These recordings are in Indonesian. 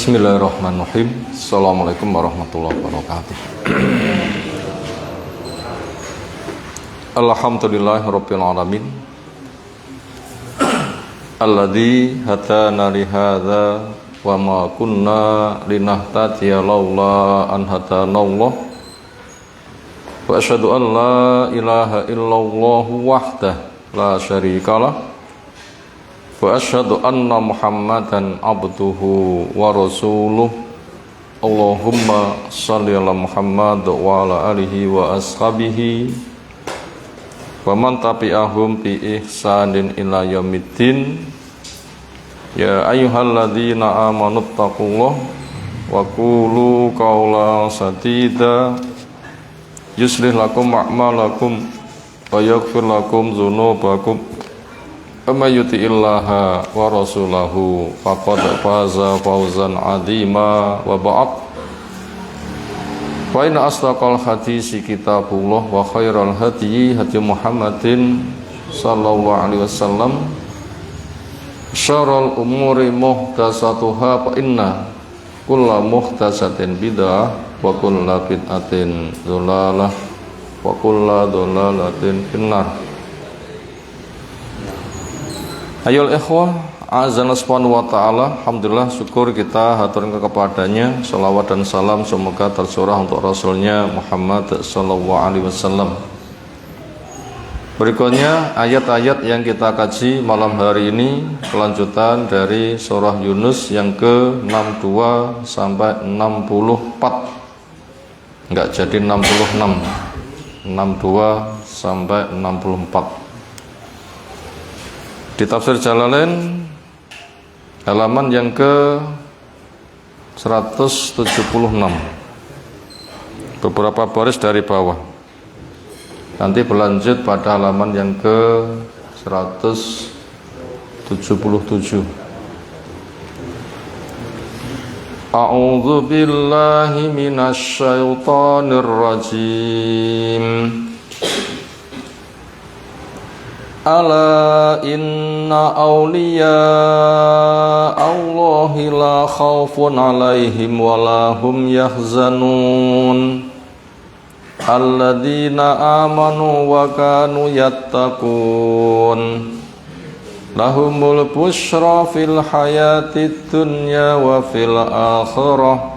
Bismillahirrahmanirrahim. Assalamualaikum warahmatullahi wabarakatuh. Alhamdulillahirabbil alamin. Alladzi hadana li hadza wa ma kunna linahtadiya laula an hadanallah. Wa asyhadu an la ilaha illallah wahdahu la syarikalah. Wa asyhadu anna Muhammadan abduhu wa rasuluh. Allahumma shalli ala Muhammad wa ala alihi wa ashabihi wa man tabi'ahum bi ihsanin ila yaumiddin. Ya ayyuhalladzina amanu taqullaha wa qulu qawlan sadida yuslih lakum a'malakum wa yaghfir lakum dzunubakum. Amma yuti'illaha wa rasulahu faqad faza fawzan 'azima wa ba'd. Wa inna asdaqal hadisi kitabullah wa khairal hadyi hadyi Muhammadin sallallahu alaihi wasallam. Syarrul umuri muhdatsatuha fa inna kulla muhdatsatin bid'ah wa kulla bid'atin dhalalah wa kulla dhalalatin finnar. Ayol ikhwah, azza subhanahu wa ta'ala. Alhamdulillah, syukur kita haturkan kepadanya. Salawat dan salam semoga tercurah untuk Rasulnya Muhammad sallallahu alaihi wasallam. Berikutnya ayat-ayat yang kita kaji malam hari ini, kelanjutan dari surah Yunus yang ke-62 sampai 64. Enggak jadi 66. 62 sampai 64. Di tafsir Jalalain halaman yang ke 176, beberapa baris dari bawah. Nanti berlanjut pada halaman yang ke 177. A'udzu billahi minasy syaithanir rajim. Ala inna awliya Allahi la khawfun alaihim wa la hum yahzanun alladzina amanu wa kanu yattaqun lahumul busyra fil hayatid dunya wa fil akhirah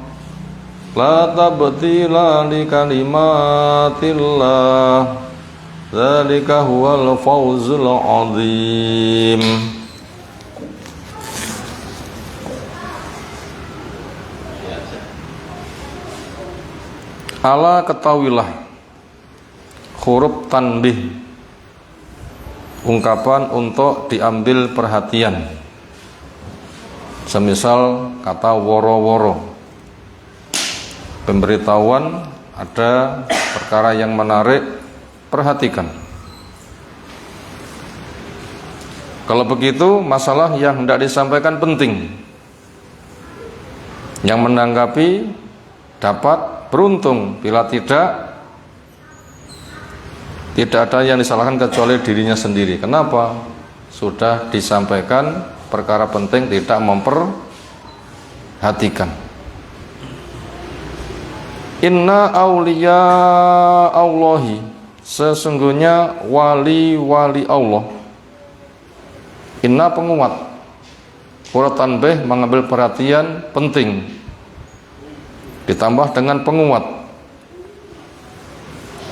la tabdila li kalimatillah. Dzalika huwal fawzul 'adzim. Ala ketahuilah, huruf tanbih, ungkapan untuk diambil perhatian. Semisal kata woro-woro, pemberitahuan ada perkara yang menarik, perhatikan. Kalau begitu, masalah yang hendak disampaikan penting. Yang menanggapi dapat beruntung, bila tidak ada yang disalahkan kecuali dirinya sendiri. Kenapa? Sudah disampaikan perkara penting, tidak memperhatikan. Inna awliya Allahi, sesungguhnya wali-wali Allah. Inna penguat, huruf tanbih mengambil perhatian penting, ditambah dengan penguat,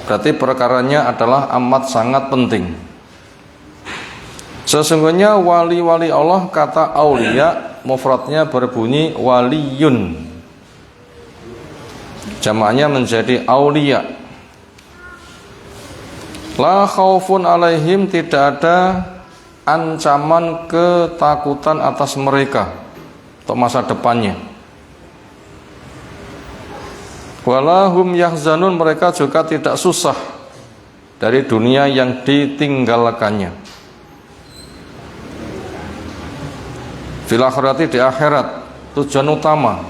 berarti perkaranya adalah amat sangat penting. Sesungguhnya wali-wali Allah, kata aulia mufradnya berbunyi waliyun, jamaknya menjadi aulia. La khaufun alaihim, tidak ada ancaman ketakutan atas mereka untuk masa depannya. Walahum yahzanun, mereka juga tidak susah dari dunia yang ditinggalkannya. Fil akhirati, di akhirat, tujuan utama.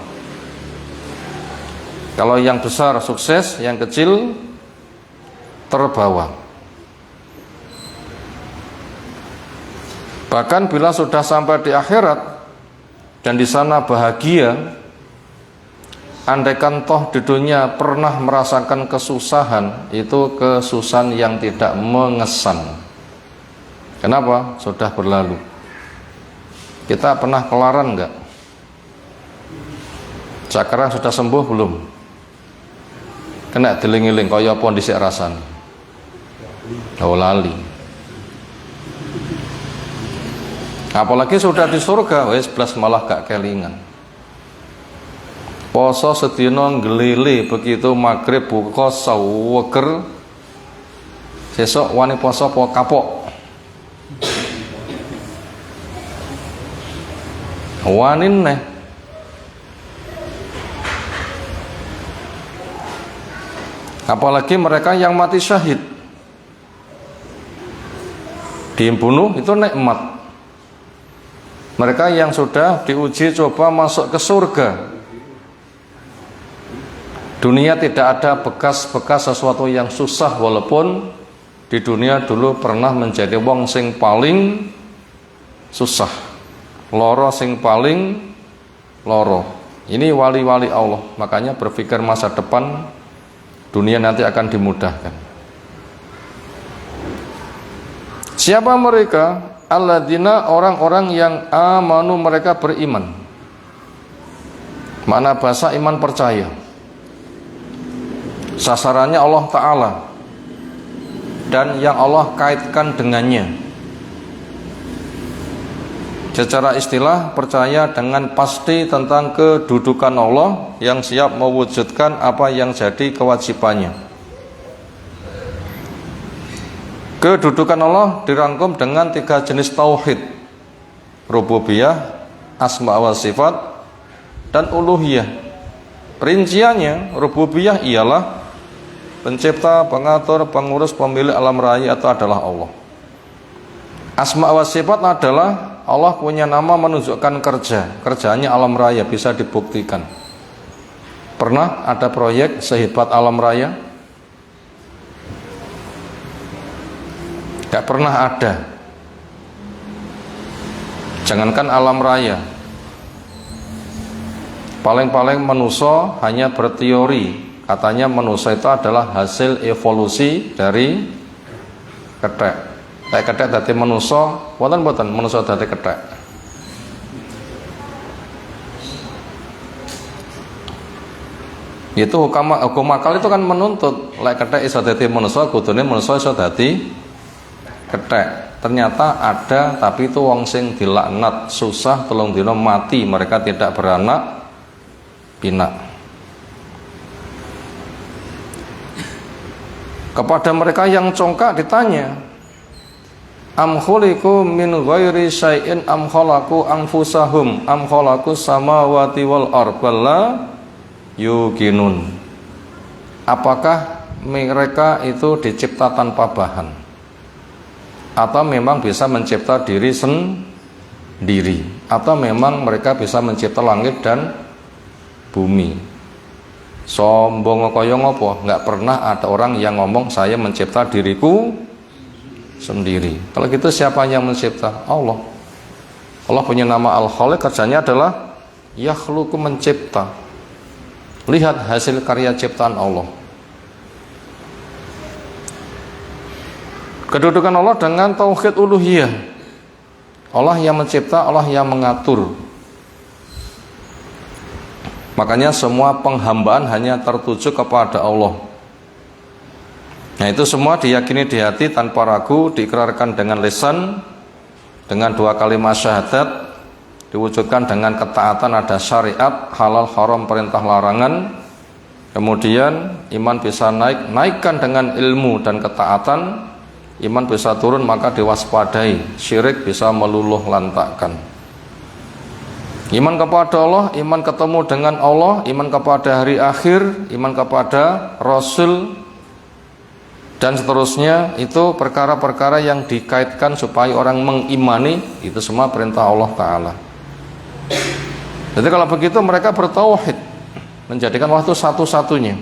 Kalau yang besar sukses, yang kecil terbawa. Bahkan bila sudah sampai di akhirat dan di sana bahagia, andaikan toh di dunia pernah merasakan kesusahan, itu kesusahan yang tidak mengesan. Kenapa? Sudah berlalu. Kita pernah kelaran enggak? Sekarang sudah sembuh belum? Kena diling-iling kaya apa dhisik rasane. Oh lali. Apalagi sudah di surga, wis blas malah gak kelingan. Poso sedina nglele, begitu maghrib buka saweger, sesuk wani poso apa kapok. Wani neh. Apalagi mereka yang mati syahid, dibunuh itu nikmat. Mereka yang sudah diuji coba masuk ke surga, dunia tidak ada bekas-bekas sesuatu yang susah, walaupun di dunia dulu pernah menjadi wong sing paling susah, loro sing paling loro. Ini wali-wali Allah, makanya berpikir masa depan dunia nanti akan dimudahkan. Siapa mereka? Alladzina, orang-orang yang amanu, mereka beriman. Makna bahasa iman percaya. Sasarannya Allah Ta'ala dan yang Allah kaitkan dengannya. Secara istilah percaya dengan pasti tentang kedudukan Allah yang siap mewujudkan apa yang jadi kewajibannya. Kedudukan Allah dirangkum dengan 3 jenis tauhid: rububiyah, asma wa sifat, dan uluhiyah. Rinciannya, rububiyah ialah pencipta, pengatur, pengurus, pemilik alam raya, itu adalah Allah. Asma wa sifat adalah Allah punya nama menunjukkan kerjanya alam raya, bisa dibuktikan. Pernah ada proyek sehebat alam raya? Gak pernah ada. Jangankan alam raya, paling-paling manusia hanya berteori, katanya manusia itu adalah hasil evolusi dari kethek. Kayak kethek dadi manusia, boten manusia dadi kethek. Itu hukum akal itu kan menuntut lek kethek iso dadi manusia, kudune manusia iso dadi kethek. Ternyata ada, tapi itu wong sing dilaknat, susah 3 dina mati, mereka tidak beranak pinak. Kepada mereka yang congkak ditanya, am khuliqu min ghairi syai'in am khalaqu anfusahum am khalaqus samawati wal arda yuqinun. Apakah mereka itu dicipta tanpa bahan, atau memang bisa mencipta diri sendiri, atau memang mereka bisa mencipta langit dan bumi? Sombong kaya ngopo? Nggak pernah ada orang yang ngomong saya mencipta diriku sendiri. Kalau gitu siapa yang mencipta? Allah. Allah punya nama Al-Khaliq, kerjanya adalah yakhluqu, mencipta. Lihat hasil karya ciptaan Allah. Kedudukan Allah dengan tauhid uluhiyah. Allah yang mencipta, Allah yang mengatur. Makanya semua penghambaan hanya tertuju kepada Allah. Nah, itu semua diyakini di hati tanpa ragu, diikrarkan dengan lisan, dengan 2 kalimat syahadat, diwujudkan dengan ketaatan, ada syariat, halal, haram, perintah, larangan. Kemudian iman bisa naikkan dengan ilmu dan ketaatan. Iman bisa turun maka diwaspadai, syirik bisa meluluh lantakkan. Iman kepada Allah, iman ketemu dengan Allah, iman kepada hari akhir, iman kepada Rasul, dan seterusnya. Itu perkara-perkara yang dikaitkan supaya orang mengimani, itu semua perintah Allah Ta'ala. Jadi kalau begitu mereka bertauhid, menjadikan Allah itu satu-satunya.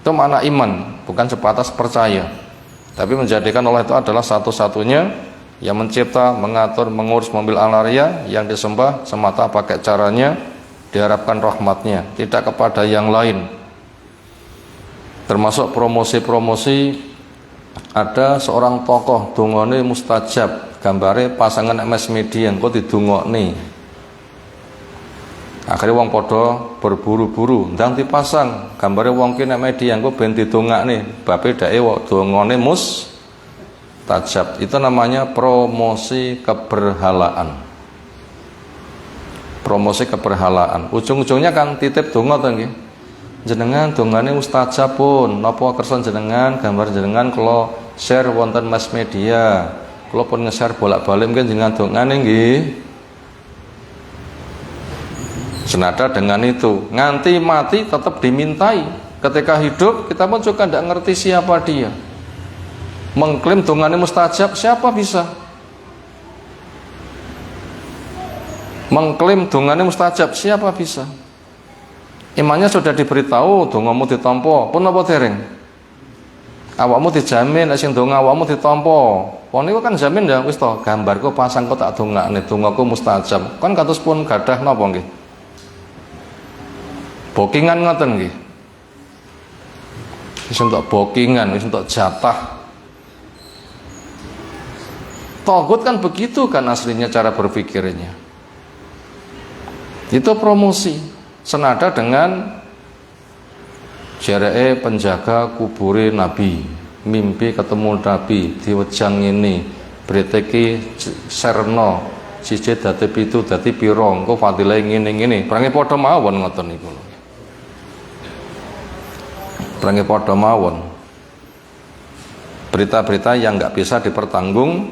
Itu makna iman, bukan sebatas percaya, tapi menjadikan Allah itu adalah satu-satunya yang mencipta, mengatur, mengurus mobil alaria, yang disembah semata pakai caranya, diharapkan rahmatnya, tidak kepada yang lain. Termasuk promosi-promosi, ada seorang tokoh dungane mustajab, gambare pasangan MS media engko didungokne. Akhirnya wong podo berburu-buru ndang dipasang gambare wong ki nek media engko ben didongakne, bape dake dungane mustajab. Itu namanya promosi keberhalaan. Promosi keberhalaan. Ujung-ujungnya kan titip donga to nggih. Jenengan dongane mustajab pun napa kersa jenengan gambar jenengan kula share wonten mass media. Kula pun nge-share bolak-balik mungkin jenengan dongane nggih. Senada dengan itu, nganti mati tetap dimintai. Ketika hidup kita pun juga tidak ngerti siapa dia. Mengklaim dongane mustajab, siapa bisa? Mengklaim dongane mustajab, siapa bisa? Imannya sudah diberitahu dongamu ditampa, pun apa dereng? Awakmu dijamin sing donga awakmu ditampa. Wong niku kan jamin ya wis to, gambarku pasang kok tak dongakne, dongaku mustajab. Kan kados pun gadah napa nggih? Bookingan ngoten nggih. Wis entuk bookingan, wis entuk jatah. Togut kan begitu kan aslinya cara berpikirnya. Itu promosi senada dengan jareke penjaga kubure Nabi, mimpi ketemu Nabi diwejang ini breteki serno siji dadi 7 dadi pira engko fadilah ngene-ngene prange padha mawon ngoten niku lho. Prange padha mawon. Berita-berita yang enggak bisa dipertanggung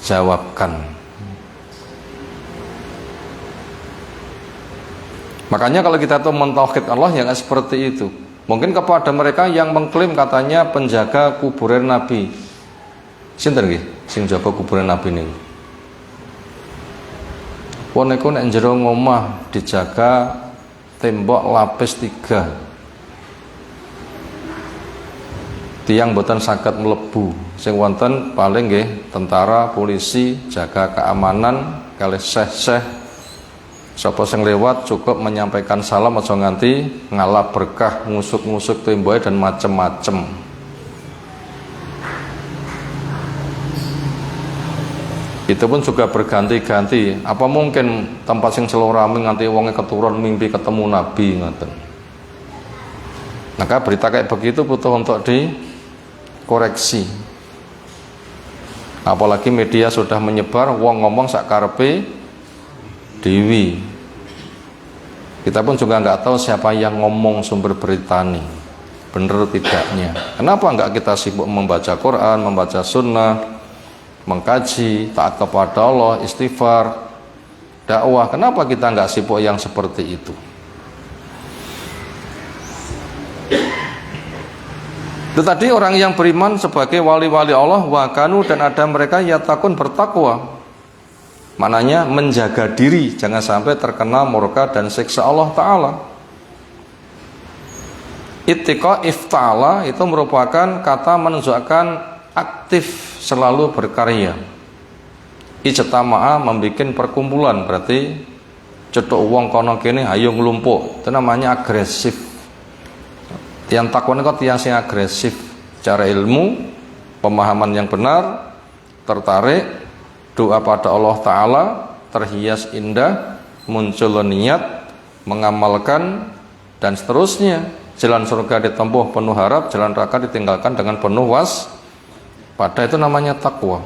jawabkan. Makanya kalau kita tuh mentauhid Allah yang seperti itu. Mungkin kepada mereka yang mengklaim katanya penjaga kuburan Nabi. Sinten nggih sing jaga kuburan Nabi niku? Wong niku nek jero ngomah dijaga tembok lapis 3. Tiang boten saged mlebu. Sing wonten paling nggih tentara, polisi, jaga keamanan, kalih syekh-syekh. Sapa sing lewat cukup menyampaikan salam aja nganti ngalap berkah, ngusuk-ngusuk temboke dan macem-macem. Itu pun juga berganti-ganti. Apa mungkin tempat sing selalu rame nganti wonge keturun mimpi ketemu Nabi ngoten. Maka berita kayak begitu butuh untuk dikoreksi. Apalagi media sudah menyebar wong ngomong sak karepe dewi. Kita pun juga nggak tahu siapa yang ngomong sumber berita nih, bener tidaknya. Kenapa nggak kita sibuk membaca Quran, membaca Sunnah, mengkaji, taat kepada Allah, istighfar, dakwah? Kenapa kita nggak sibuk yang seperti itu? Itu tadi orang yang beriman sebagai wali-wali Allah, wakanu, dan ada mereka yatakun bertakwa. Maknanya menjaga diri jangan sampai terkena murka dan siksa Allah Ta'ala. Ittiqa ifta'ala itu merupakan kata menunjukkan aktif, selalu berkarya. Ijtama'a membuat perkumpulan, berarti cetuk wong kono kene ayo nglumpuk. Itu namanya agresif. Tiang takwa niku tiang sing agresif cara ilmu, pemahaman yang benar, tertarik, doa pada Allah Ta'ala, terhias indah, muncul niat, mengamalkan, dan seterusnya. Jalan surga ditempuh penuh harap, jalan neraka ditinggalkan dengan penuh waspada. Itu namanya takwa.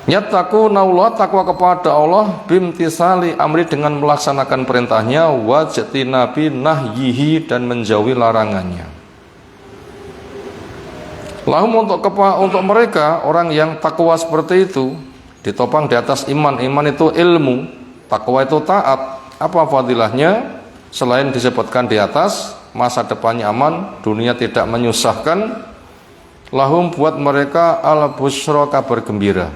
Yattaqu naullah, takwa kepada Allah, bimtisali amri, dengan melaksanakan perintahnya, wajtinabi nahyihi, dan menjauhi larangannya. Lahum untuk mereka orang yang takwa seperti itu ditopang di atas iman. Iman itu ilmu, takwa itu taat. Apa fadilahnya? Selain disebutkan di atas, masa depannya aman, dunia tidak menyusahkan. Lahum buat mereka al-busyra, kabar gembira.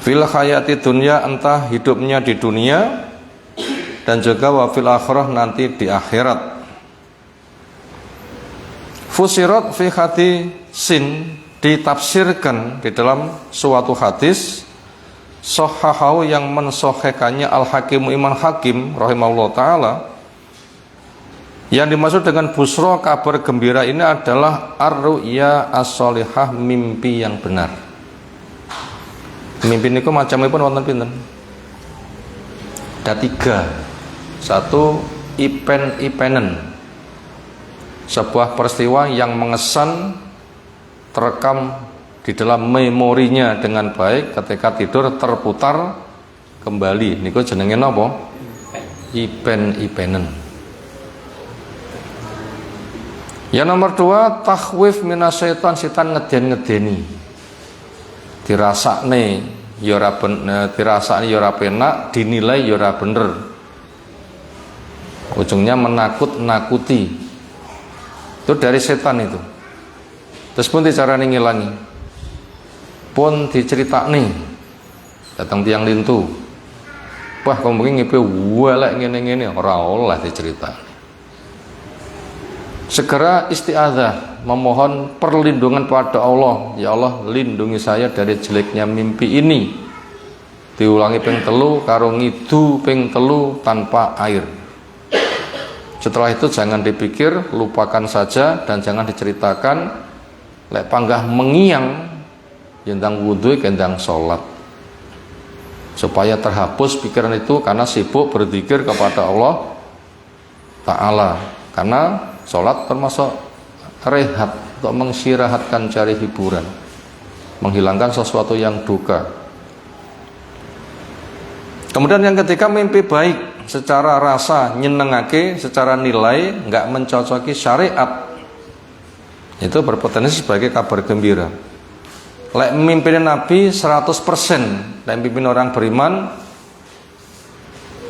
Fil hayati dunya, entah hidupnya di dunia, dan juga wa fil akhirah, nanti di akhirat. Fusirat fi hadisin, ditafsirkan di dalam suatu hadis, Sohahahu yang mensohekannya Al-Hakimu Imam Hakim rahimahullah ta'ala. Yang dimaksud dengan busro, kabar gembira ini adalah ar-ru'ya as-solihah, mimpi yang benar. Mimpi niku macamipun wonten pinten? Ada 3. Satu, ipen-ipenen, sebuah peristiwa yang mengesan, terekam di dalam memorinya dengan baik, ketika tidur terputar kembali. Niku jenenge napa? Ipen-ipenen. Yang nomor 2, takhwif minasyaitan, setan ngeden-ngedeni. Dirasakne ya ora bener, dirasakne ya ora penak, dinilai ya ora bener. Ujungnya menakut-nakuti. Itu dari setan itu. Terus pun dicarani ngilangi. Pun diceritakne. Datang tiang lintu. Wah, kamu mungkin ngipe welek ngene-ngene, ora oleh dicerita. Segera isti'adzah, memohon perlindungan pada Allah. Ya Allah, lindungi saya dari jeleknya mimpi ini. Diulangi ping 3 karo ngidu ping 3 tanpa air. Setelah itu jangan dipikir, lupakan saja dan jangan diceritakan. Lek panggah mengiang yendang wudu kendang salat. Supaya terhapus pikiran itu karena sibuk berzikir kepada Allah Ta'ala. Karena sholat termasuk rehat, untuk mengistirahatkan, cari hiburan, menghilangkan sesuatu yang duka. Kemudian yang ketiga, mimpi baik secara rasa nyenengake, secara nilai nggak mencocoki syariat, itu berpotensi sebagai kabar gembira. Lek mimpin Nabi 100%, lek mimpin orang beriman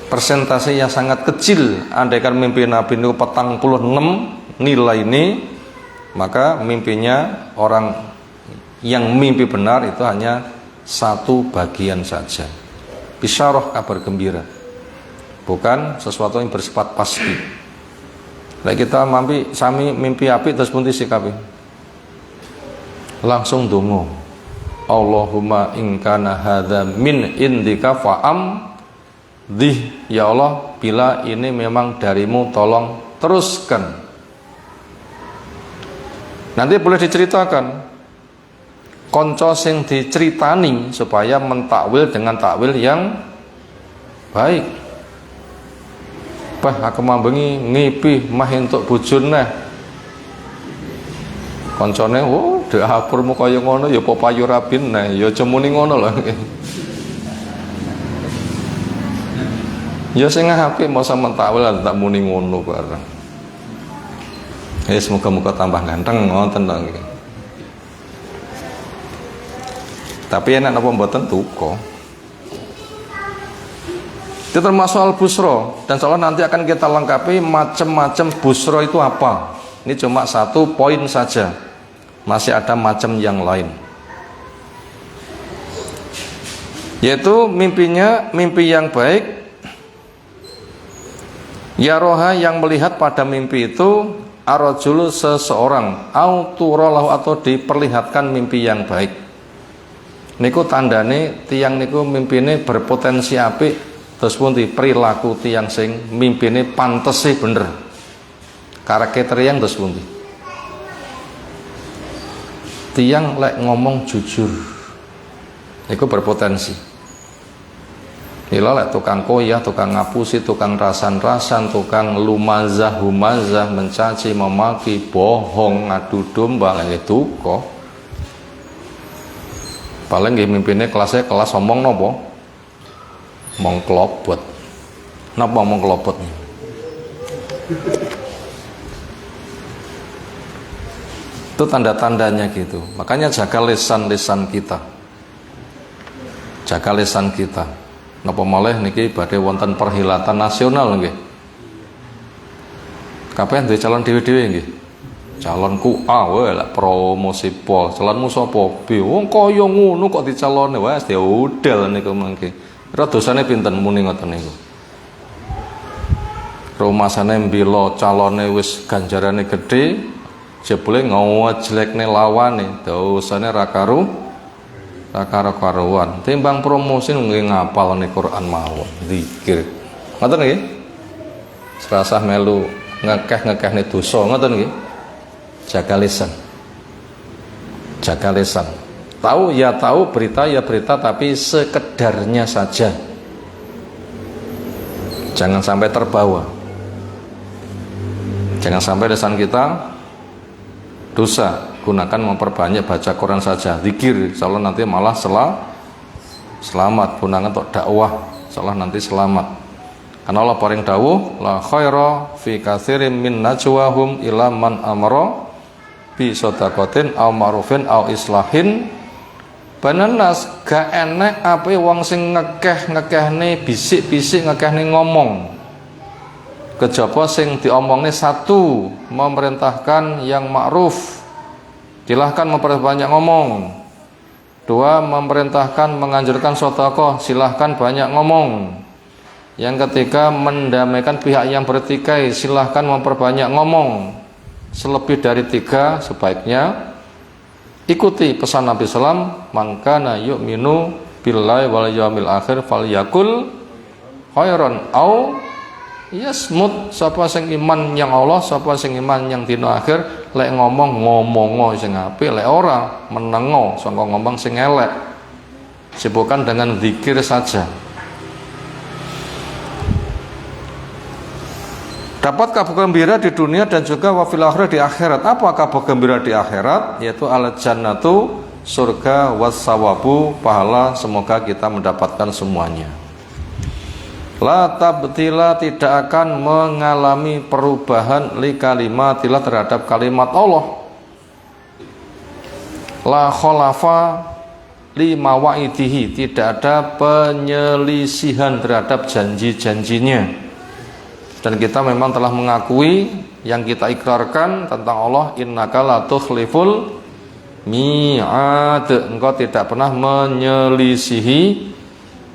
persentase yang sangat kecil. Andaikan mimpi Nabi itu 46 nilai ini, maka mimpinya orang yang mimpi benar itu hanya 1 bagian saja. Bisyarah, kabar gembira, bukan sesuatu yang bersifat pasti. Lek kita sami mimpi apik terus pun disikapi, langsung dongo, Allahumma in kana hadza min indika fa'am dih, ya Allah, bila ini memang darimu, tolong teruskan. Nanti boleh diceritakan, konco sing diceritani supaya mentakwil dengan takwil yang baik. Bah, aku mambengi ngipi mah entuk bojone. Koncone, oh, dapurmu kaya ngono ya papayu rabin, nah ya cemuni ngono lho. Ya sing apik masa mentakwil tak muni ngono bareng. Semoga-moga tambah ganteng ngoten to nggih. Tapi enak napa mboten tuko. Itu termasuk al-busra, dan insyaallah nanti akan kita lengkapi macam-macam busra itu apa. Ini cuma 1 poin saja. Masih ada macam yang lain. Yaitu mimpinya mimpi yang baik. Ya roha, yang melihat pada mimpi itu arrojulu, seseorang, auturolahu, atau diperlihatkan mimpi yang baik. Niku tandane tiang niku mimpine berpotensi apik, terus pun perilaku tiang sing mimpine pantese bener, karakter yang terus pun tiang lek ngomong jujur niku berpotensi. Ila lek tukang koyah, tukang ngapusi, tukang rasan-rasan, tukang lumazah-humazah, mencaci, memaki, bohong, ngadu domba, lek itu kok paling nggih mimpine kelasnya kelas omong nopo? Mengkelobot. Napa mengkelobot? Itu tanda-tandanya gitu. Makanya jaga lisan-lisan kita. Jaga lisan kita. Napa malih niki badhe wonten perhelatan nasional nggih. Kabeh duwe calon dhewe-dhewe nggih. Calonku A wae lek promosi pol. Calonmu sapa? B. Wong kaya ngono kok dicalone wes ya udel niku mangke. Kira dosane pinten muni ngoten niku. Rumasane mbela calone wis ganjarane gedhe, jebule ngojlekne lawane, dosane ra ra karo-karuan. Timbang promosi nggih ngapalne Quran mawon, zikir. Ngoten nggih? Serasah melu ngekeh-ngekehne dosa, ngoten nggih? Jaga lisan. Jaga lisan. Tahu ya tahu, berita ya berita, tapi sekedarnya saja. Jangan sampai terbawa. Jangan sampai lisan kita dosa. Gunakan memperbanyak baca Quran saja, zikir, insyaallah nanti malah selamat. Gunakan untuk dakwah, insyaallah nanti selamat. Karena Allah paring dawuh, la khaira fi katsirin min najwahum ila man amara bi shadaqatin aw ma'rufin aw islahin bananas. Gak enek ape wong sing ngekehne bisik-bisik ngekehne ngomong. Kejaba sing diomongne satu, memerintahkan yang ma'ruf, silahkan memperbanyak ngomong. Dua, memerintahkan menganjurkan sedekah, silahkan banyak ngomong. Yang ketiga, mendamaikan pihak yang bertikai, silahkan memperbanyak ngomong. Selebih dari tiga, sebaiknya ikuti pesan Nabi SAW, man kana yu'minu billahi wal yawmil akhir falyakul khairan au yasmut. Sapa sing iman yang Allah, sapa sing iman yang dina akhir, lek ngomong ngomongo sing apik, lek ora menengo sangka ngomong sing elek. Sibukkan dengan zikir saja. Dapat kabar gembira di dunia dan juga wa fil akhirah, di akhirat. Apa kabar gembira di akhirat? Yaitu al jannatu, surga, wassawabu, pahala. Semoga kita mendapatkan semuanya. La tabtila, tidak akan mengalami perubahan li kalimatillah, terhadap kalimat Allah. La kholafa li mawaidihi, tidak ada penyelisihan terhadap janji-janjinya. Dan kita memang telah mengakui yang kita ikrarkan tentang Allah, innaka la tukhliful mi'ad, engkau tidak pernah menyelisihi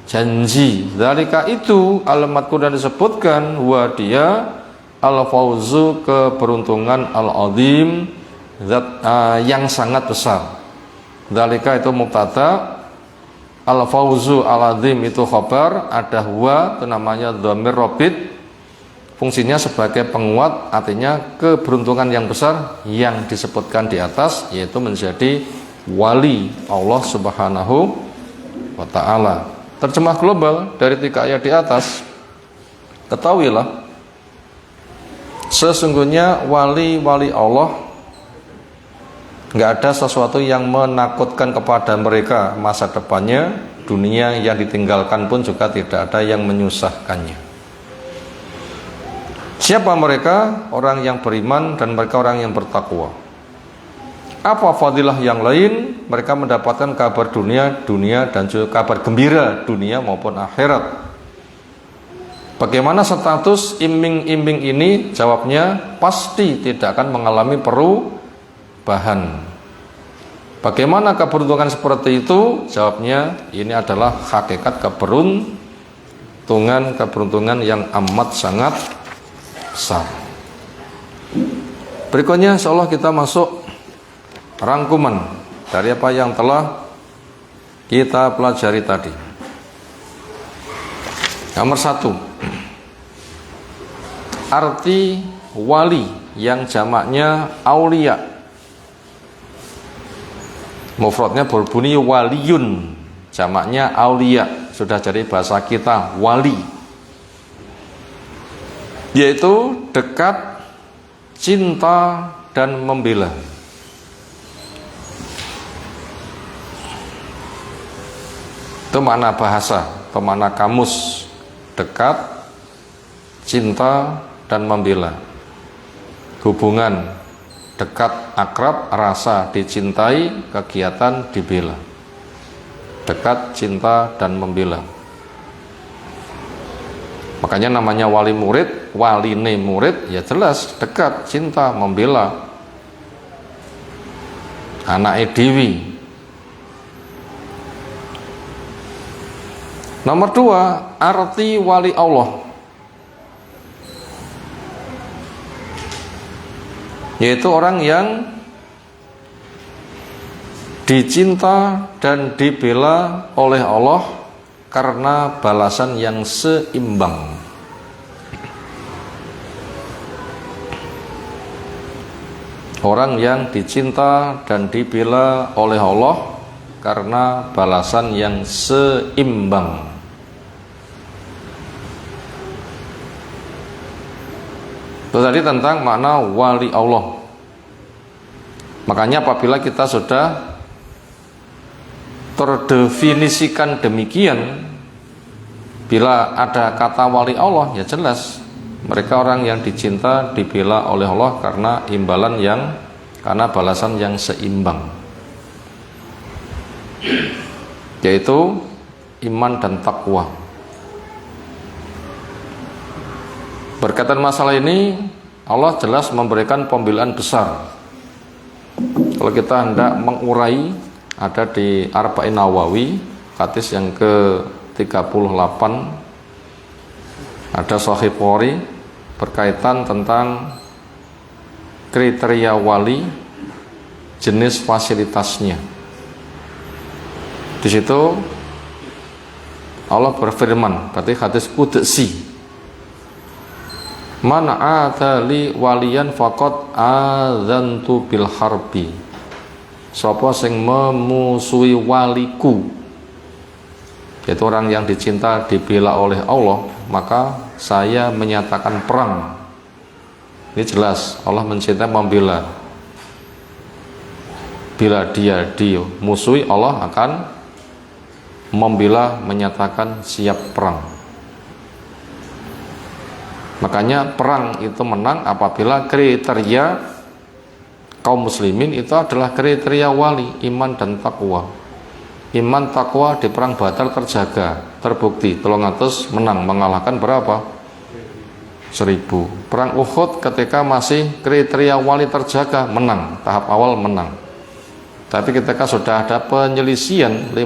janji. Dzalika itu alamat kuda disebutkan, wa dia al-fauzu, keberuntungan, al-azim, zat yang sangat besar. Dzalika itu mubtada, al-fauzu al-azim itu khabar, ada huwa itu namanya dhamir rabit, fungsinya sebagai penguat, artinya keberuntungan yang besar yang disebutkan di atas, yaitu menjadi wali Allah Subhanahu wa ta'ala. Terjemah global dari 3 ayat di atas, ketahuilah sesungguhnya wali-wali Allah nggak ada sesuatu yang menakutkan kepada mereka masa depannya, dunia yang ditinggalkan pun juga tidak ada yang menyusahkannya. Siapa mereka? Orang yang beriman dan mereka orang yang bertakwa. Apa fadilah yang lain? Mereka mendapatkan kabar dunia dan juga kabar gembira dunia maupun akhirat. Bagaimana status iming-iming ini? Jawabnya pasti tidak akan mengalami perubahan. Bagaimana keberuntungan seperti itu? Jawabnya ini adalah hakikat keberuntungan yang amat sangat besar. Berikutnya insyaallah kita masuk rangkuman dari apa yang telah kita pelajari tadi. Nomor 1, arti wali yang jamaknya aulia. Mufradnya berbunyi waliyun, jamaknya aulia. Sudah jadi bahasa kita wali, yaitu dekat, cinta, dan membela. Itu makna bahasa atau makna kamus, dekat, cinta, dan membela. Hubungan dekat, akrab, rasa dicintai, kegiatan dibela. Dekat, cinta, dan membela. Makanya namanya wali murid, waline murid, ya jelas dekat, cinta, membela. Anake dewi. Nomor 2, arti wali Allah, yaitu orang yang dicinta dan dibela oleh Allah karena balasan yang seimbang. Orang yang dicinta dan dibela oleh Allah karena balasan yang seimbang. Itu tadi tentang makna wali Allah. Makanya apabila kita sudah terdefinisikan demikian, bila ada kata wali Allah, ya jelas mereka orang yang dicinta, dibela oleh Allah karena karena balasan yang seimbang, yaitu iman dan takwa. Berkaitan masalah ini, Allah jelas memberikan pembelaan besar. Kalau kita hendak mengurai, ada di Arba'in Nawawi, hadis yang ke-38, ada Sahih Bukhari berkaitan tentang kriteria wali, jenis fasilitasnya. Di situ Allah berfirman, berarti hadis qudsi, man atali waliyan faqad adzantu bil harbi. Sapa sing memusuhi waliku, yaitu orang yang dicinta dibela oleh Allah, maka saya menyatakan perang. Ini jelas Allah mencintai, membela. Bila dia dimusuhi, Allah akan membela, menyatakan siap perang. Makanya perang itu menang apabila kriteria kaum muslimin itu adalah kriteria wali, iman dan takwa. Iman takwa di perang Badar terjaga, terbukti 300 menang, mengalahkan berapa? 1000. Perang Uhud ketika masih kriteria wali terjaga, menang, tahap awal menang. Tapi ketika sudah ada penyelisian 50,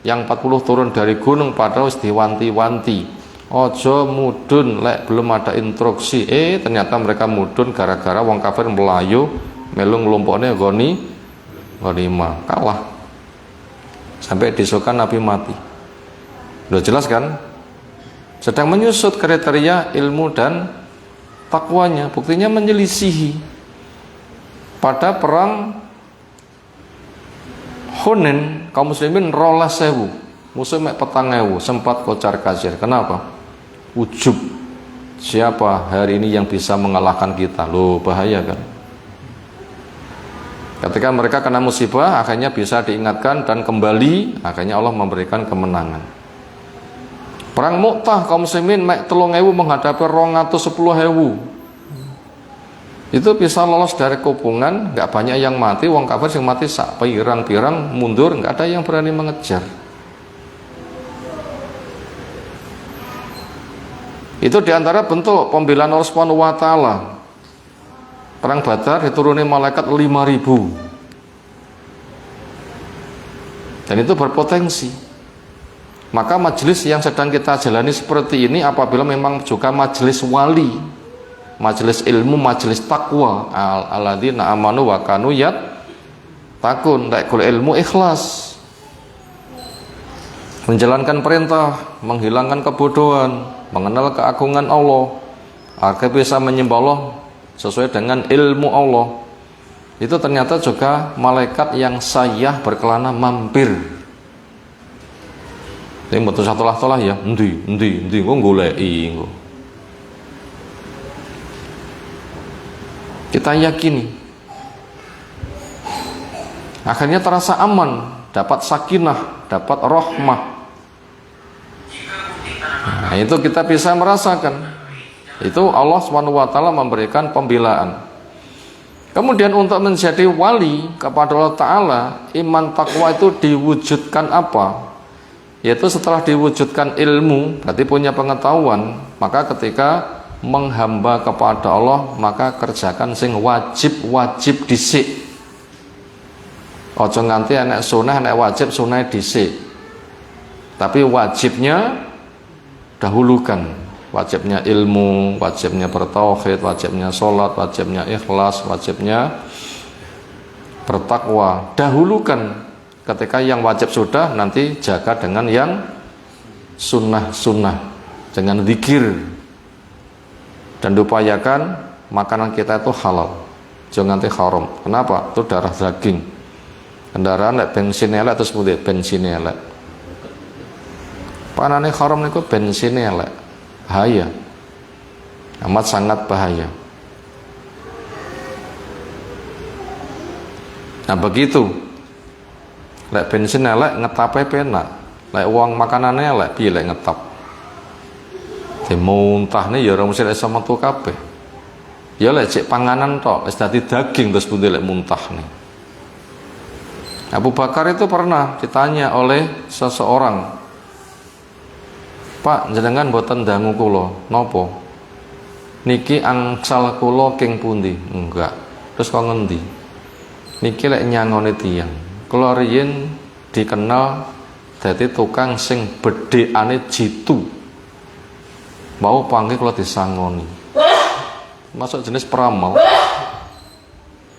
yang 40 turun dari gunung, padahal diwanti-wanti, ojo mudun lek belum ada instruksi. Ternyata mereka mudun gara-gara wong kafir melayu melu ngelompoknya ghanimah, kalah. Sampai disukan Nabi mati. Udah jelas kan? Sedang menyusut kriteria ilmu dan takwanya, buktinya menyelisihi. Pada perang Hunain, kaum muslimin 12.000, musuh mek 4.000, sempat kocar kacir. Kenapa? Ujub, siapa hari ini yang bisa mengalahkan kita? Loh, bahaya kan? Ketika mereka kena musibah, akhirnya bisa diingatkan dan kembali, akhirnya Allah memberikan kemenangan. Perang Mu'tah, kaum muslimin mek 3.000 menghadapi 210.000. Itu bisa lolos dari kopungan, nggak banyak yang mati, wong kafir yang mati sak pirang-pirang mundur, nggak ada yang berani mengejar. Itu diantara bentuk pembelaan Allah Subhanahu wa Ta'ala. Perang Badar dituruni malaikat 5.000, dan itu berpotensi. Maka majelis yang sedang kita jalani seperti ini, apabila memang juga majelis wali, majelis ilmu, majelis takwa, alladzina amanu wa kanu yattaqun, takul ilmu ikhlas, menjalankan perintah, menghilangkan kebodohan, mengenal keagungan Allah, agar bisa menyembah Allah sesuai dengan ilmu Allah. Itu ternyata juga malaikat yang sayah berkelana mampir. Ini betul satu lah ya, endi kok goleki kok. Kita yakini, akhirnya terasa aman, dapat sakinah, dapat rahmah. Nah, itu kita bisa merasakan. Itu Allah SWT memberikan pembelaan. Kemudian untuk menjadi wali kepada Allah Ta'ala, iman takwa itu diwujudkan apa? Yaitu setelah diwujudkan ilmu, berarti punya pengetahuan, maka ketika menghamba kepada Allah, maka kerjakan sing wajib dhisik. Ojo nganti enek sunah, enek wajib, sunah dhisik. Tapi wajibnya dahulukan. Wajibnya ilmu, wajibnya bertauhid, wajibnya sholat, wajibnya ikhlas, wajibnya bertakwa, dahulukan ketika yang wajib sudah, nanti jaga dengan yang sunnah-sunnah, dengan zikir, dan upayakan makanan kita itu halal, jangan nanti haram. Kenapa? Itu darah daging. Kendaraan lek bensin elek terus putih bensin elek. Panane haram niku bensin elek. Bahaya. Amat sangat bahaya. Nah begitu. Lek bensin elek ngetape penak. Lek uang makanannya elek piye lek ngetap. Dimuntahne ya ora mesti iso metu kabeh. Ya lek cek panganan tok wis dadi daging terus putih lek muntahne. Abu Bakar itu pernah ditanya oleh seseorang, "Pak, jenengan mboten dangu kula, napa? Niki angsal kula king pundi?" "Enggak." "Terus kok ngendi?" "Niki lek nyangone tiyang. Kula riyin dikenal dadi tukang sing bedhekane jitu. Mau panggih kula disangoni." Masuk jenis peramal.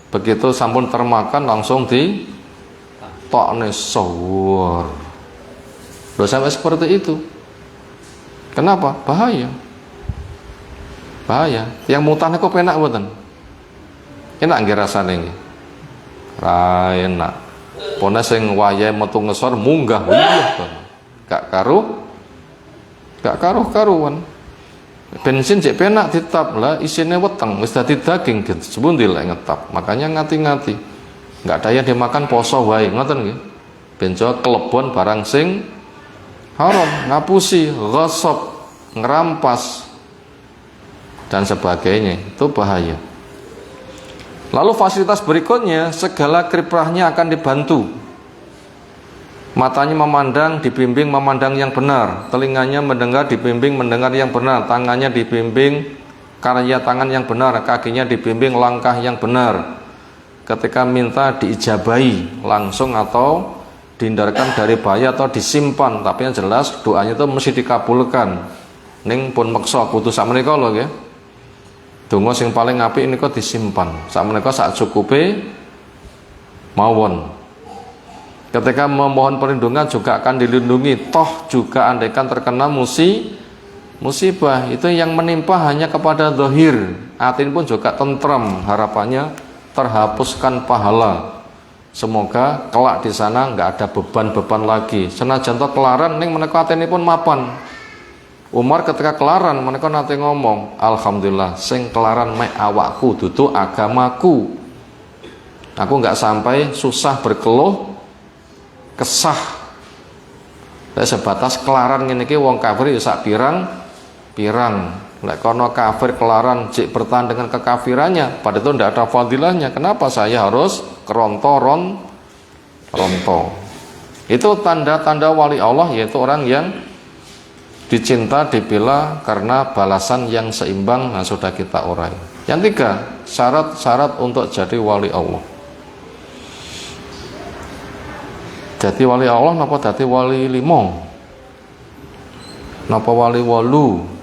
Begitu sampun termakan langsung di tokne sawur. Loh sampai seperti itu. Kenapa? Bahaya. Bahaya. Yang mutane kok penak mboten? Enak nggih rasane nggih? Ra enak. Pone sing wayahe metu ngesor munggah iya kan. Gak karuan. Bensin cek penak ditap lah isine weteng wis dadi daging sepundi lek ngetap. Makanya ngati-ngati. Nggak daya dimakan poso wae ngoten nggih. Benjo kelebon barang sing haram, ngapusi, ghasab, ngerampas dan sebagainya. Itu bahaya. Lalu fasilitas berikutnya, segala kiprahnya akan dibantu. Matanya memandang, dibimbing memandang yang benar. Telinganya mendengar, dibimbing mendengar yang benar. Tangannya dibimbing karya tangan yang benar. Kakinya dibimbing langkah yang benar. Ketika minta diijabahi langsung atau dihindarkan dari bahaya atau disimpan, tapi yang jelas doanya itu mesti dikabulkan. Ning pun meksa kudu sakmenika lho nggih. Donga sing paling apik niku disimpan. Sakmenika sak cukupe mawon. Ketika memohon perlindungan juga akan dilindungi. Toh juga andaikan terkena musibah itu yang menimpa hanya kepada zahir. Atin pun juga tentram, harapannya terhapuskan pahala. Semoga kelak di sana nggak ada beban-beban lagi. Senajan to kelaran ning menika atenipun mapan. Umar ketika kelaran menika nate ngomong, "Alhamdulillah sing kelaran mek awakku dudu agamaku." Aku nggak sampai susah berkeluh kesah. Lek sebatas kelaran ngene iki wong kafir ya sak pirang. Lek kono kafir kelaran cik bertahan dengan kekafirannya, pada itu tidak ada fadilahnya. Kenapa saya harus ronto? Itu tanda-tanda wali Allah, yaitu orang yang dicinta, dibela karena balasan yang seimbang. Nah, sudah kita urai. Yang tiga, syarat-syarat untuk jadi wali Allah. Jadi wali Allah napa dadi wali limo? Napa wali wolu?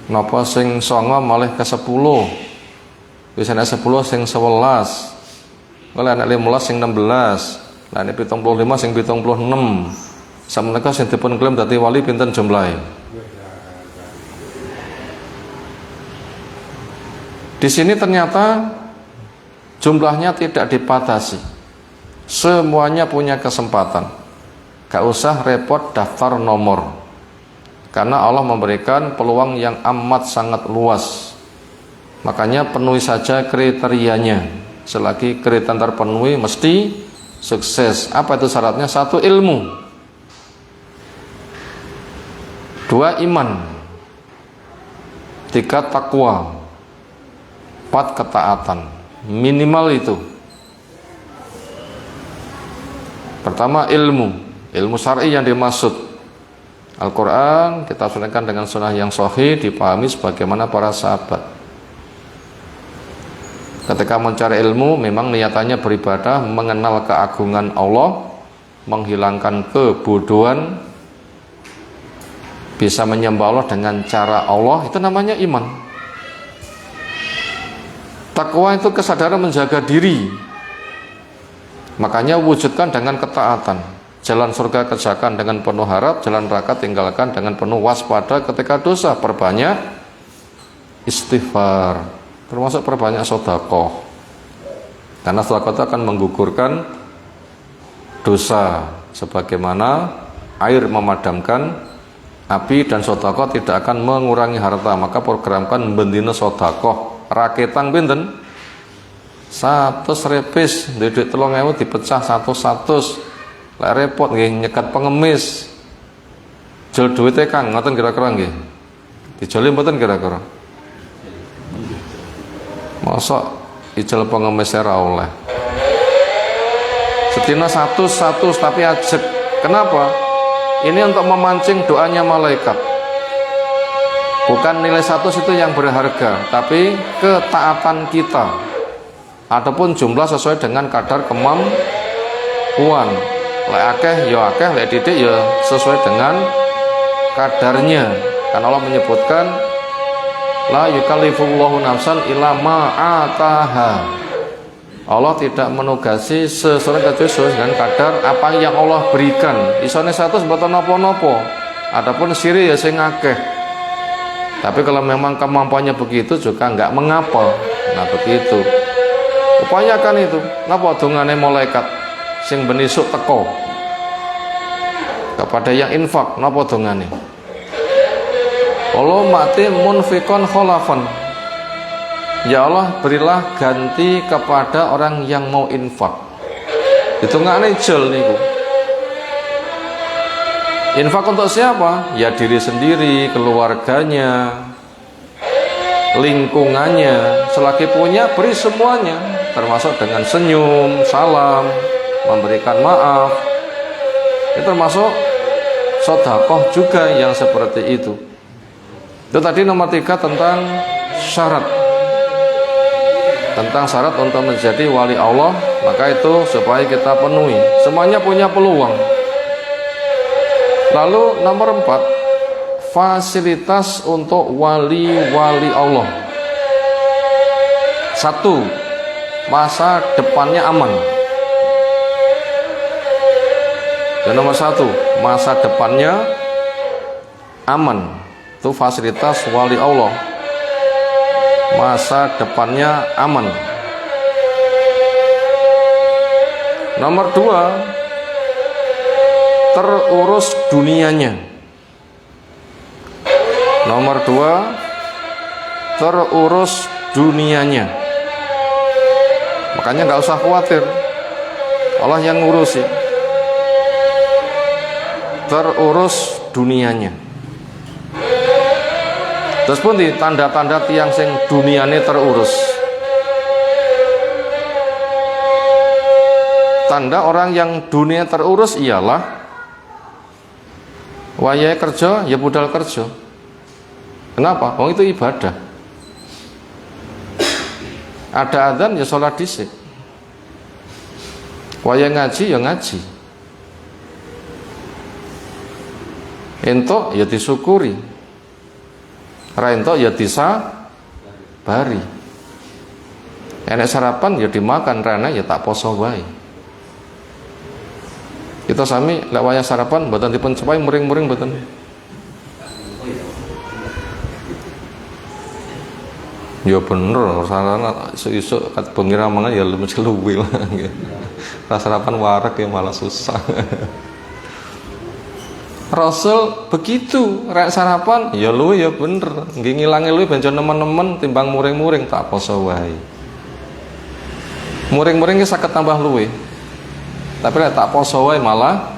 Napa sing 9 malih ke 10? Wis ana 10 sing 11. Kalau anak 15 sing 16. Lah nek 75 sing 76. Sameneika sing dipun klaim dadi wali pinten jumlahe? Di sini ternyata jumlahnya tidak dibatasi. Semuanya punya kesempatan. Gak usah repot daftar nomor. Karena Allah memberikan peluang yang amat sangat luas. Makanya penuhi saja kriterianya. Selagi kriteria terpenuhi mesti sukses. Apa itu syaratnya? 1, ilmu. 2, iman. 3, takwa. 4, ketaatan. Minimal itu. Pertama, ilmu syar'i yang dimaksud Al-Quran kita sunahkan dengan sunnah yang sahih, dipahami sebagaimana para sahabat. Ketika mencari ilmu memang niatannya beribadah, mengenal keagungan Allah, menghilangkan kebodohan, bisa menyembah Allah dengan cara Allah, itu namanya iman. Takwa itu kesadaran menjaga diri Makanya wujudkan dengan ketaatan. Jalan surga kerjakan dengan penuh harap, jalan neraka tinggalkan dengan penuh waspada ketika dosa. Perbanyak istighfar, termasuk perbanyak sedekah. Karena sedekah itu akan menggugurkan dosa, sebagaimana air memadamkan api, dan sedekah tidak akan mengurangi harta. Maka programkan bendina sedekah. Raketang pinten? 100 repis, duit 3.000 dipecah 100. Lek repot nggih nyekat pengemis. Jol duwite Kang, ngoten kira-kira nggih. Dijoli mboten kira-kira? Mosok ijol pengemis ora oleh. Sedina 100 tapi ajek. Kenapa? Ini untuk memancing doanya malaikat. Bukan nilai 100 itu yang berharga, tapi ketaatan kita. Ataupun jumlah sesuai dengan kadar kemampuan. Lek akeh ya akeh, lek didik ya sesuai dengan kadarnya. Karena Allah menyebutkan la yukallifullahu nafsan illa ma ataha. Allah tidak menugasi sesuatu kecuali sesuai dengan kadar apa yang Allah berikan. Isone 100 mboten napa-napa. Adapun siri ya sing akeh. Tapi kalau memang kemampuannya begitu juga enggak mengapa. Nah begitu. Upayakan itu. Napa dongane malaikat sing benisuk teko kepada yang infak, napa dongane? Allah mati munfikon kholafan. Ya Allah, berilah ganti kepada orang yang mau infak. Hitungane jel niku. Infak untuk siapa? Ya diri sendiri, keluarganya, lingkungannya. Selagi punya, beri semuanya, termasuk dengan senyum, salam, memberikan maaf. Itu termasuk sedekah juga yang seperti itu. Itu tadi nomor 3 tentang syarat. Tentang syarat untuk menjadi wali Allah, maka itu supaya kita penuhi. Semuanya punya peluang. Lalu nomor 4, fasilitas untuk wali-wali Allah. 1, masa depannya aman. Dan nomor 1, masa depannya aman. Itu fasilitas wali Allah. Masa depannya aman. Nomor 2, terurus dunianya. Nomor 2, terurus dunianya. Makanya nggak usah khawatir, Allah yang ngurusi. Terurus dunianya. Terus pun di tanda-tanda tiang sing duniane terurus. Tanda orang yang dunia terurus ialah wayahe kerja ya budal kerja. Kenapa? Itu ibadah. Ada adzan ya sholat dhisik. Wayahe ngaji ya ngaji. Entuk ya disyukuri, ra entuk ya disabari. Enek sarapan ya dimakan, rana ya tak poso wae. Kita sami lek wayah sarapan mboten dipun cepai muring-muring mboten. Ya bener, sarana isuk-isuk kat bengi mangan ya mesti luwe lah. Sarapan warak ya malah susah. Rasul begitu, rek sarapan ya luwe ya bener, nggih ngilangi luwe ben nemen-nemen timbang muring-muring tak poso wae. Muring-muring ki saged tambah luwe. Tapi lek tak poso wae malah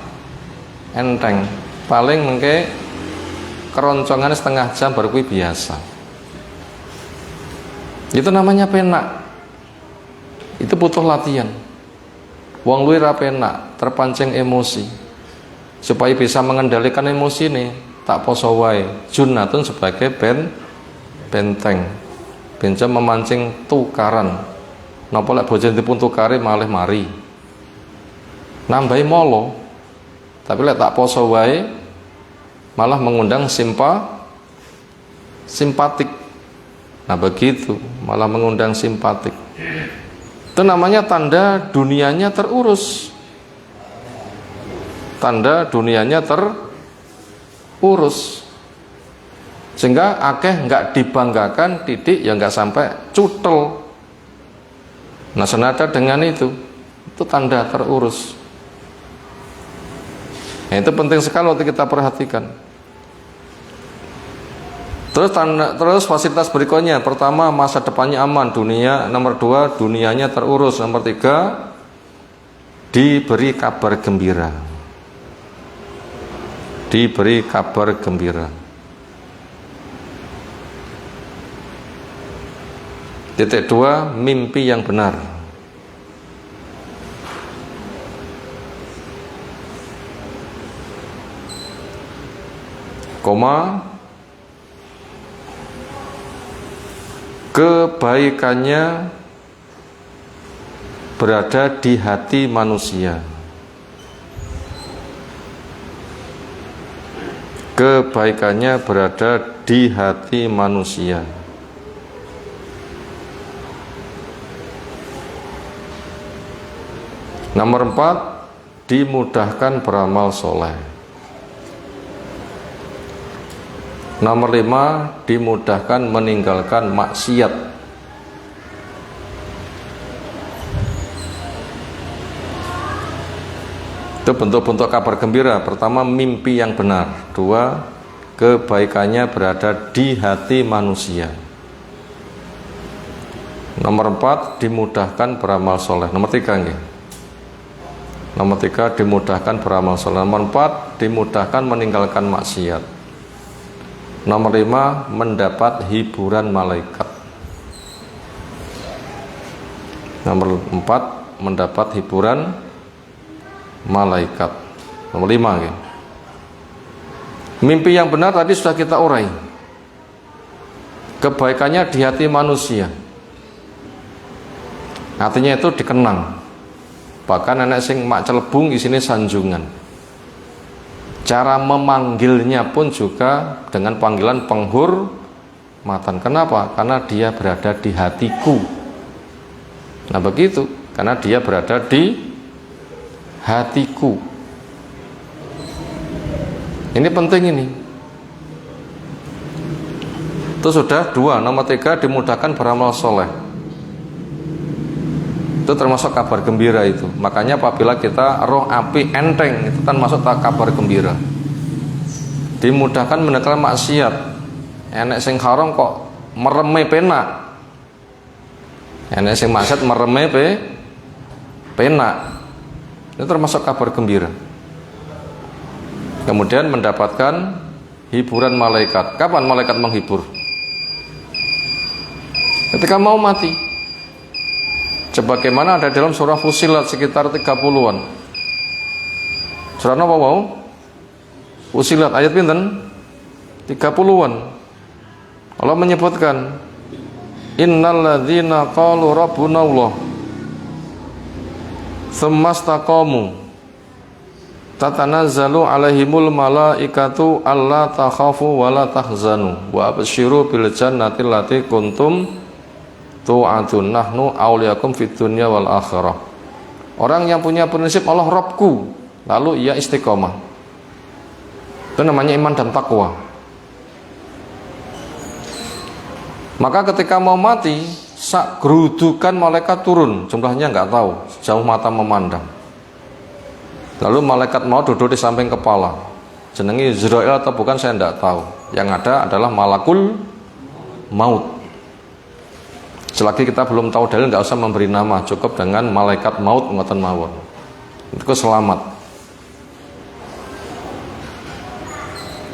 enteng. Paling mengke keroncongane setengah jam baru kuwi biasa. Itu namanya penak. Itu butuh latihan. Wong luwe ra penak, terpancing emosi. Supaya bisa mengendalikan emosi nih, tak poso wae. Junnatun sebagai benteng. Benjam memancing tukaran. Napa lek bojo dipun tukari malih mari. Nambahi molo. Tapi lek tak poso wae malah mengundang simpatik. Nah begitu, malah mengundang simpatik. Itu namanya tanda dunianya terurus. Tanda dunianya terurus. Sehingga akeh nggak dibanggakan, titik ya nggak sampai cutel. Nah, senada dengan itu tanda terurus. Nah, itu penting sekali waktu kita perhatikan. Terus fasilitas berikutnya, pertama masa depannya aman, dunia. Nomor 2 dunianya terurus. Nomor 3 diberi kabar gembira. Diberi kabar gembira. Titik 2 mimpi yang benar. Koma, kebaikannya berada di hati manusia. Kebaikannya berada di hati manusia. Nomor 4 dimudahkan beramal soleh. Nomor 5 dimudahkan meninggalkan maksiat. Itu bentuk-bentuk kabar gembira. Pertama mimpi yang benar. 2 kebaikannya berada di hati manusia. Nomor 4 dimudahkan beramal soleh. Nomor 3 nggih. Nomor 3 dimudahkan beramal soleh. Nomor 4 dimudahkan meninggalkan maksiat. Nomor 5 mendapat hiburan malaikat. Nomor 4 mendapat hiburan malaikat. Nomor 5 ya. Mimpi yang benar tadi sudah kita urai. Kebaikannya di hati manusia. Artinya itu dikenang. Bahkan anak sing mak celebung isine sanjungan. Cara memanggilnya pun juga dengan panggilan penghormatan. Kenapa? Karena dia berada di hatiku. Nah begitu, karena dia berada di hatiku. Ini penting ini. Itu sudah 2. Nomor 3 dimudahkan beramal soleh. Itu termasuk kabar gembira itu. Makanya apabila kita roh api enteng, itu kan masuk kabar gembira. Dimudahkan meninggalkan maksiat. Enek sing haram kok mereme penak. Enek sing maksiat mereme penak. Itu termasuk kabar gembira. Kemudian mendapatkan hiburan malaikat. Kapan malaikat menghibur? Ketika mau mati. Sebagaimana ada dalam surah Fussilat sekitar 30-an. Surah apa mau? Fussilat ayat pinten? 30-an. Allah menyebutkan innal ladzina qalu rabbuna Allah tsumma istaqamu tatanazzalu alaihimul malaikatu alla takhafu wa la tahzanu wa absyiru bil jannati allati kuntum tu'atun nahnu auliyakum fid dunya wal akhirah. Orang yang punya prinsip Allah Rabbku, lalu ia istiqomah. Itu namanya iman dan takwa. Maka ketika mau mati, sak gerudukan malaikat turun, jumlahnya nggak tahu, sejauh mata memandang. Lalu malaikat mau duduk di samping kepala. Jenengi Israel atau bukan saya tidak tahu. Yang ada adalah malakul maut. Selagi kita belum tahu dalil, nggak usah memberi nama, cukup dengan malaikat maut ngoten mawon. Itu selamat.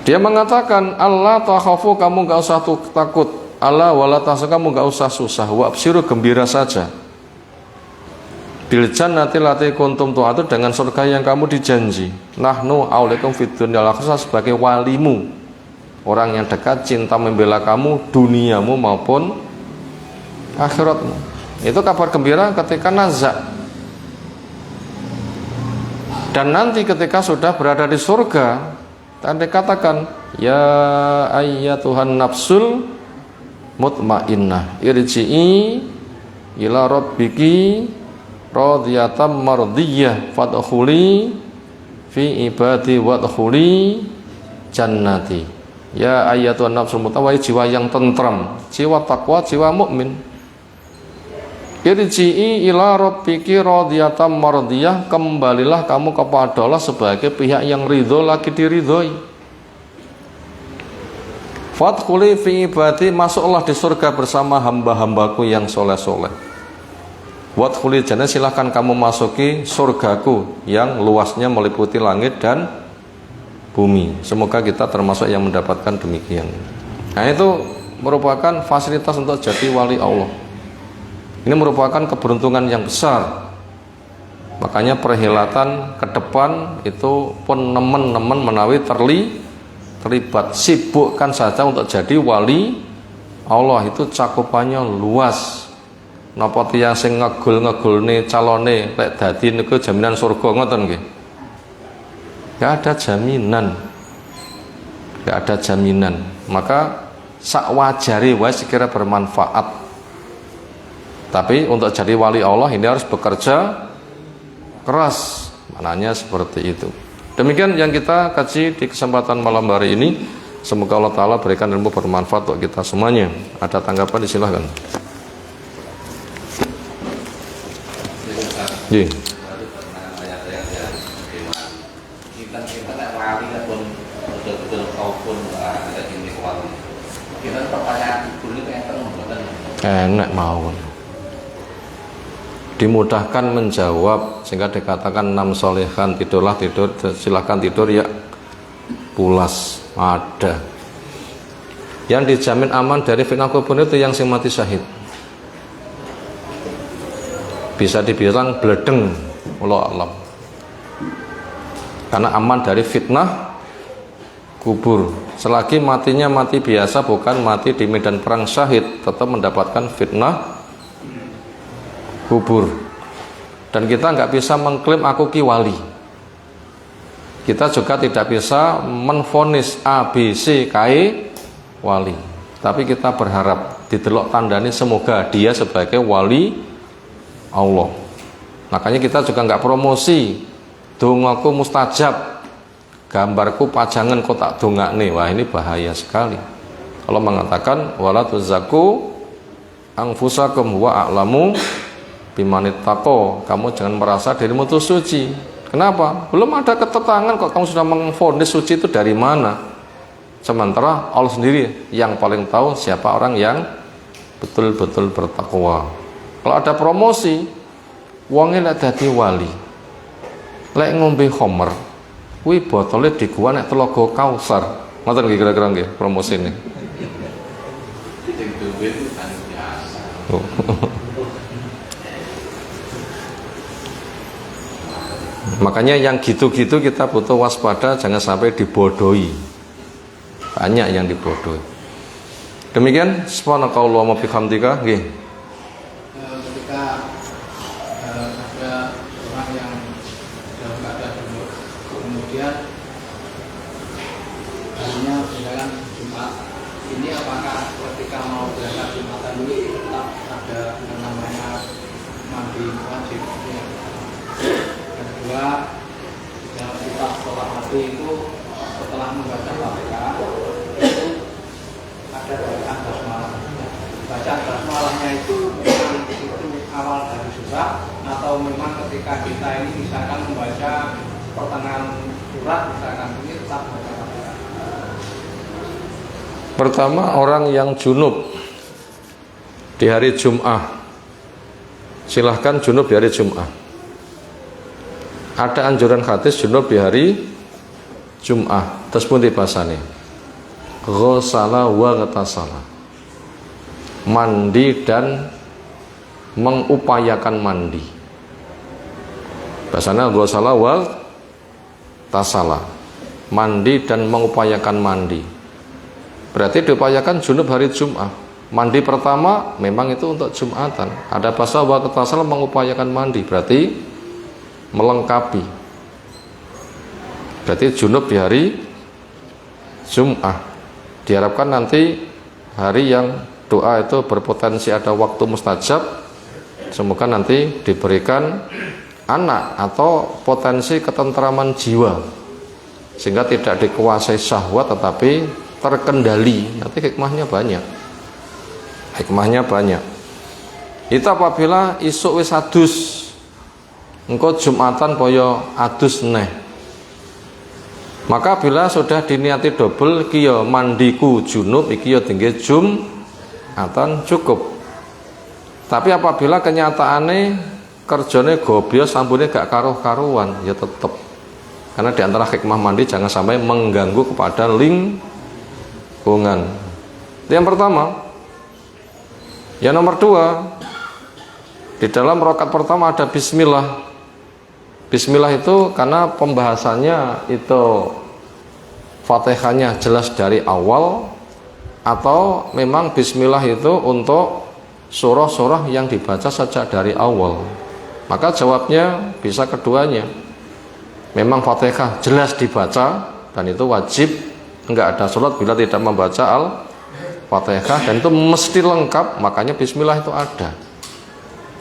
Dia mengatakan, Allah takhafu, kamu nggak usah takut. Allah wala tahzan, kamu nggak usah susah. Wa absyiru, gembira saja. Bil jannati allati kuntum tu'atun, dengan surga yang kamu dijanji. Nahnu auliyakum fid dunya wal akhirah, sebagai walimu, orang yang dekat, cinta membela kamu, duniamu maupun akhiratmu. Itu kabar gembira ketika nazak. Dan nanti ketika sudah berada di surga, tadi katakan ya ayyatuhan nafsul mutmainnah irji'i ila rabbiki radiyatan mardiyah fadkhuli fi ibadi wadkhuli jannati. Ya ayyatuhan nafsul mutmainnah, jiwa yang tentram, jiwa takwa, jiwa mukmin. Irji'i ila rabbiki radiyatan mardiyah, kembalilah kamu kepada Allah sebagai pihak yang ridho, lagi diridhoi. Fadkhuli fi ibadi, masuklah di surga bersama hamba-hambaku yang soleh-soleh. Wadkhuli jannah, silahkan kamu masuki surgaku yang luasnya meliputi langit dan bumi. Semoga kita termasuk yang mendapatkan demikian. Nah, itu merupakan fasilitas untuk jadi wali Allah. Ini merupakan keberuntungan yang besar. Makanya perhelatan ke depan itu pun nemen-nemen menawi terlibat, sibukkan saja untuk jadi wali Allah. Itu cakupannya luas. Napa tiyang sing ngegul-ngegulne calone lek dadi niku jaminan surga ngoten nggih. Gak ada jaminan, gak ada jaminan. Maka sak wajari wae sekira bermanfaat. Tapi untuk jadi wali Allah ini harus bekerja keras. Maknanya seperti itu. Demikian yang kita kaji di kesempatan malam hari ini. Semoga Allah Ta'ala berikan ilmu bermanfaat untuk kita semuanya. Ada tanggapan, silahkan. Iya. Enak mawon, dimudahkan menjawab sehingga dikatakan 6 solehan, tidurlah tidur, silahkan tidur ya pulas. Ada yang dijamin aman dari fitnah kubur itu yang sing mati syahid, bisa dibilang bledeng, wallahu a'lam, karena aman dari fitnah kubur. Selagi matinya mati biasa, bukan mati di medan perang syahid, tetap mendapatkan fitnah kubur. Dan kita nggak bisa mengklaim aku ki wali. Kita juga tidak bisa menvonis A, B, C, K, wali. Tapi kita berharap didelok tandani semoga dia sebagai wali Allah. Makanya kita juga nggak promosi dongaku mustajab, gambarku pajangan kok tak dongakne. Wah, ini bahaya sekali. Kalau mengatakan wala tuzakku anfusakum wa a'lamu bimanittaqo, kamu jangan merasa dirimu itu suci. Kenapa? Belum ada keterangan kok kamu sudah mengvonis suci itu dari mana. Sementara Allah sendiri yang paling tahu siapa orang yang betul-betul bertakwa. Kalau ada promosi, wongnya lek dadi wali, lek ngombe khamr, kuwi botolnya di gua nek Telaga Kausar. Ngoten nggih kira-kira nggih promosine. Makanya yang gitu-gitu kita butuh waspada, jangan sampai dibodohi. Banyak yang dibodohi. Demikian, subhanakallahumma bihamdika nggih. Ketika ada orang yang dalam keadaan junub, kemudian harinya misalkan Jumat, ini apakah ketika mau berangkat Jumatan ini tetap ada yang namanya mandi wajib? Yang kedua, dalam kitab sholat hati itu setelah membaca Fatihah itu ada bacaan basmalah. Bacaan basmalahnya itu awal dari surah atau memang ketika kita ini misalkan membaca pertengahan surat, misalkan ini tetap baca Fatihah. Pertama, orang yang junub di hari Jum'ah, silahkan junub di hari Jum'ah. Ada anjuran hadis junub di hari Jum'ah, terus pun dipasani ghusala wa ghatasala, mandi dan mengupayakan mandi. Bahasanya ghusala wa tasala, mandi dan mengupayakan mandi. Berarti diupayakan junub hari Jum'ah. Mandi pertama memang itu untuk Jum'atan. Ada bahasa wa ghatasala, mengupayakan mandi, berarti melengkapi. Berarti junub di hari Jum'ah. Diharapkan nanti hari yang doa itu berpotensi ada waktu mustajab, semoga nanti diberikan anak atau potensi ketentraman jiwa sehingga tidak dikuasai syahwat tetapi terkendali. Nanti hikmahnya banyak. Itu apabila isuk wis adus, engko Jumatan poyo adus neh. Maka bila sudah diniati double, iki ya mandiku junub, iki ya tinggi Jumatan cukup. Tapi apabila kenyataannya kerjane gobios sambune gak karuan, ya tetep. Karena diantara hikmah mandi jangan sampai mengganggu kepada lingkungan. Itu yang pertama. Yang nomor dua, di dalam rakaat pertama ada bismillah. Bismillah itu karena pembahasannya itu Fatihahnya jelas dari awal, atau memang bismillah itu untuk surah-surah yang dibaca sejak dari awal. Maka jawabnya bisa keduanya. Memang Fatihah jelas dibaca dan itu wajib, enggak ada sholat bila tidak membaca Al-Fatihah, dan itu mesti lengkap, makanya bismillah itu ada.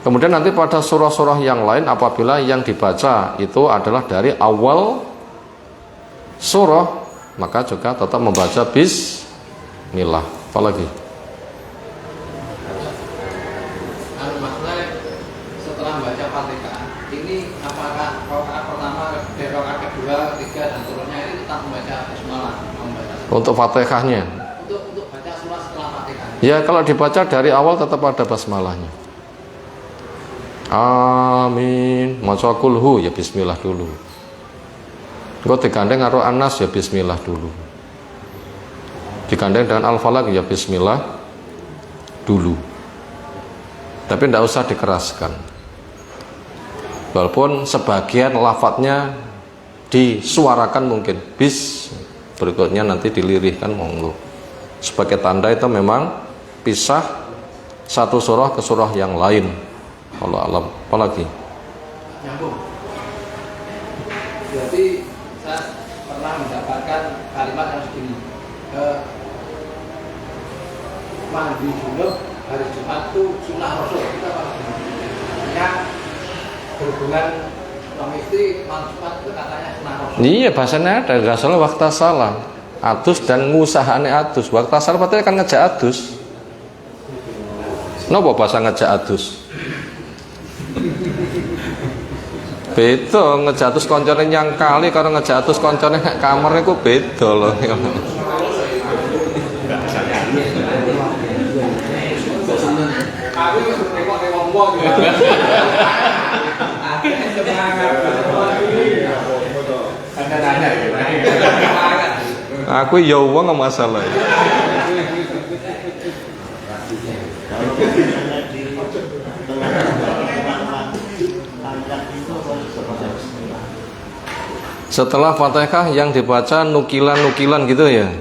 Kemudian nanti pada surah-surah yang lain apabila yang dibaca itu adalah dari awal surah, maka juga tetap membaca bismillah. Apalagi setelah membaca Fatihah ini apakah rakaat pertama, rakaat kedua, ketiga dan seterusnya ini tetap membaca basmalah, untuk Fatihahnya? Untuk baca surah setelah Fatihah. Ya, kalau dibaca dari awal tetap ada basmalahnya. Amin. Maca kulhu ya bismillah dulu. Engko digandeng karo Anas ya bismillah dulu. Digandeng dengan Al-Falaq ya bismillah dulu. Tapi tidak usah dikeraskan. Walaupun sebagian lafadznya disuarakan mungkin, bis berikutnya nanti dilirihkan, monggo. Sebagai tanda itu memang pisah satu surah ke surah yang lain. Allah alam. Apalagi Nyambung. Jadi saya pernah mendapatkan kalimat yang segini, mandi junub hari Jumat itu sunnah Rasul. Kita artinya berhubungan suami istri malam Jumat itu katanya sunnah Rasul. iya, bahasanya ada, gak salah waktu salah atus dan ngusahane atus. Waktu salah berarti kan ngejak atus. Napa bahasa ngejak atus? Beda ngejak atus koncone nyangkali karo ngejak atus koncone nek kamar iku beda lho. Aku ya wong masalah. Setelah Fatihah yang dibaca nukilan-nukilan gitu ya,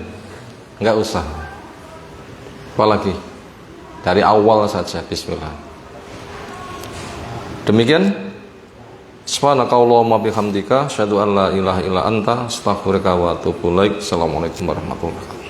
nggak usah. Apalagi dari awal saja bismillah. Demikian. Subhanakallahumma bihamdika asyhadu an la ilaha illa anta astaghfiruka wa atubu ilaik. Assalamualaikum warahmatullahi wabarakatuh.